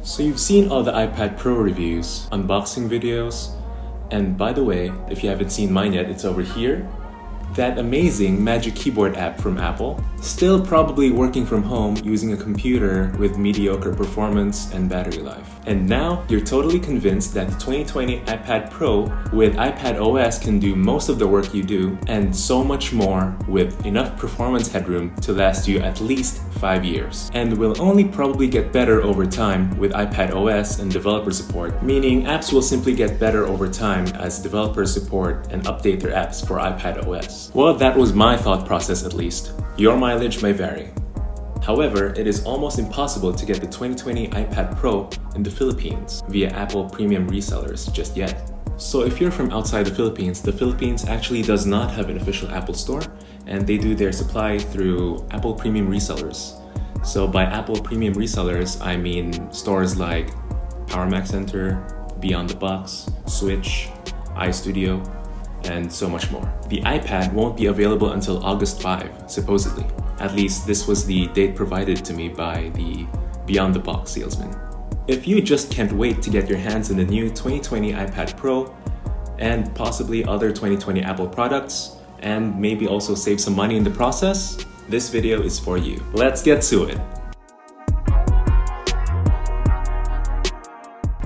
So you've seen all the iPad Pro reviews, unboxing videos, and by the way, if you haven't seen mine yet, it's over here. That amazing Magic Keyboard app from Apple, still probably working from home using a computer with mediocre performance and battery life. And now you're totally convinced that the 2020 iPad Pro with iPad OS can do most of the work you do and so much more with enough performance headroom to last you at least 5 years. And will only probably get better over time with iPad OS and developer support, meaning apps will simply get better over time as developers support and update their apps for iPad OS. Well, that was my thought process at least. Your mileage may vary. However, it is almost impossible to get the 2020 iPad Pro in the Philippines via Apple Premium Resellers just yet. So if you're from outside the Philippines actually does not have an official Apple store, and they do their supply through Apple Premium Resellers. So by Apple Premium Resellers, I mean stores like Power Mac Center, Beyond the Box, Switch, iStudio, and so much more. The iPad won't be available until August 5, supposedly. At least this was the date provided to me by the Beyond the Box salesman. If you just can't wait to get your hands on the new 2020 iPad Pro and possibly other 2020 Apple products, and maybe also save some money in the process, this video is for you. Let's get to it.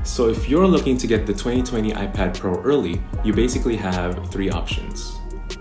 So if you're looking to get the 2020 iPad Pro early, you basically have 3 options.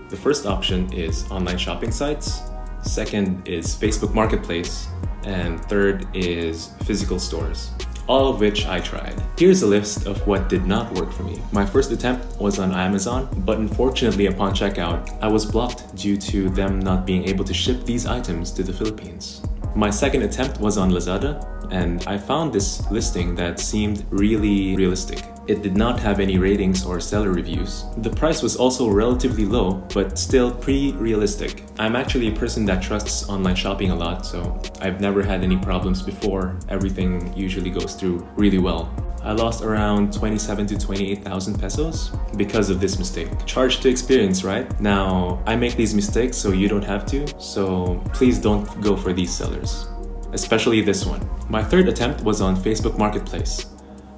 The first option is online shopping sites, second is Facebook Marketplace, and third is physical stores, all of which I tried. Here's a list of what did not work for me. My first attempt was on Amazon, but unfortunately upon checkout, I was blocked due to them not being able to ship these items to the Philippines. My second attempt was on Lazada, and I found this listing that seemed really realistic. It did not have any ratings or seller reviews. The price was also relatively low, but still pretty realistic. I'm actually a person that trusts online shopping a lot, so I've never had any problems before. Everything usually goes through really well. I lost around 27 to 28,000 pesos because of this mistake. Charge to experience, right? Now, I make these mistakes so you don't have to, so please don't go for these sellers, especially this one. My third attempt was on Facebook Marketplace.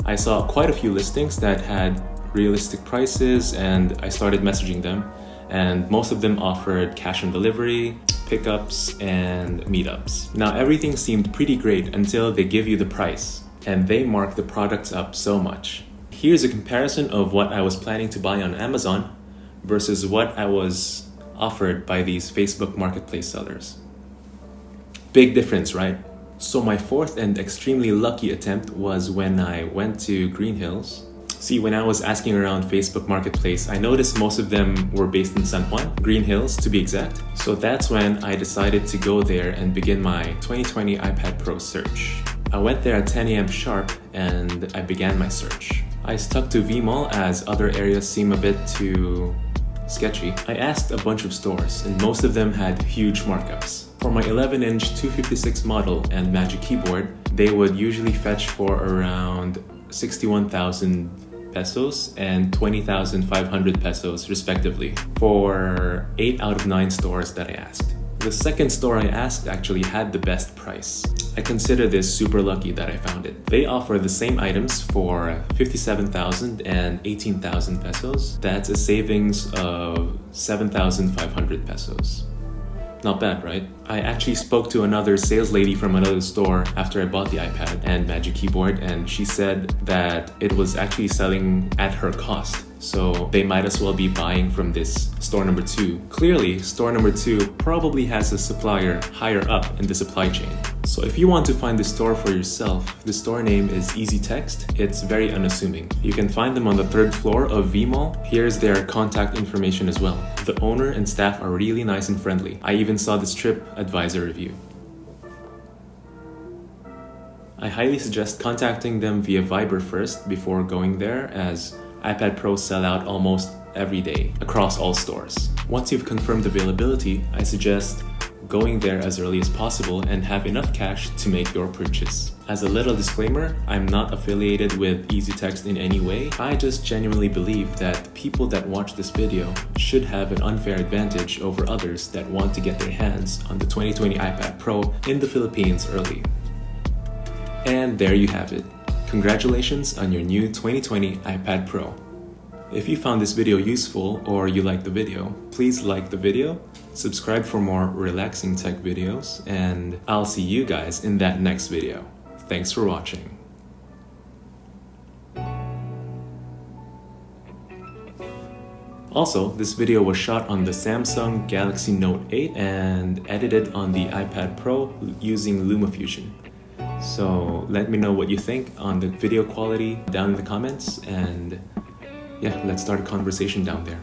I saw quite a few listings that had realistic prices and I started messaging them, and most of them offered cash on delivery, pickups, and meetups. Now, everything seemed pretty great until they give you the price, and they mark the products up so much. Here's a comparison of what I was planning to buy on Amazon versus what I was offered by these Facebook Marketplace sellers. Big difference, right? So my fourth and extremely lucky attempt was when I went to Green Hills. See, when I was asking around Facebook Marketplace, I noticed most of them were based in San Juan, Green Hills to be exact. So that's when I decided to go there and begin my 2020 iPad Pro search. I went there at 10 a.m. sharp and I began my search. I stuck to VMall as other areas seem a bit too sketchy. I asked a bunch of stores and most of them had huge markups. For my 11-inch 256 model and Magic Keyboard, they would usually fetch for around 61,000 pesos and 20,500 pesos respectively for 8 out of 9 stores that I asked. The second store I asked actually had the best price. I consider this super lucky that I found it. They offer the same items for 57,000 and 18,000 pesos. That's a savings of 7,500 pesos. Not bad, right? I actually spoke to another sales lady from another store after I bought the iPad and Magic Keyboard, and she said that it was actually selling at her cost. So they might as well be buying from this store number 2. Clearly, store number 2 probably has a supplier higher up in the supply chain. So if you want to find the store for yourself, the store name is Easy Text. It's very unassuming. You can find them on the 3rd floor of VMall. Here's their contact information as well. The owner and staff are really nice and friendly. I even saw this TripAdvisor review. I highly suggest contacting them via Viber first before going there, as iPad Pros sell out almost every day across all stores. Once you've confirmed availability, I suggest going there as early as possible and have enough cash to make your purchase. As a little disclaimer, I'm not affiliated with EasyText in any way. I just genuinely believe that people that watch this video should have an unfair advantage over others that want to get their hands on the 2020 iPad Pro in the Philippines early. And there you have it. Congratulations on your new 2020 iPad Pro. If you found this video useful or you liked the video, please like the video, subscribe for more relaxing tech videos, and I'll see you guys in that next video. Thanks for watching. Also, this video was shot on the Samsung Galaxy Note 8 and edited on the iPad Pro using LumaFusion. So let me know what you think on the video quality down in the comments, and yeah, let's start a conversation down there.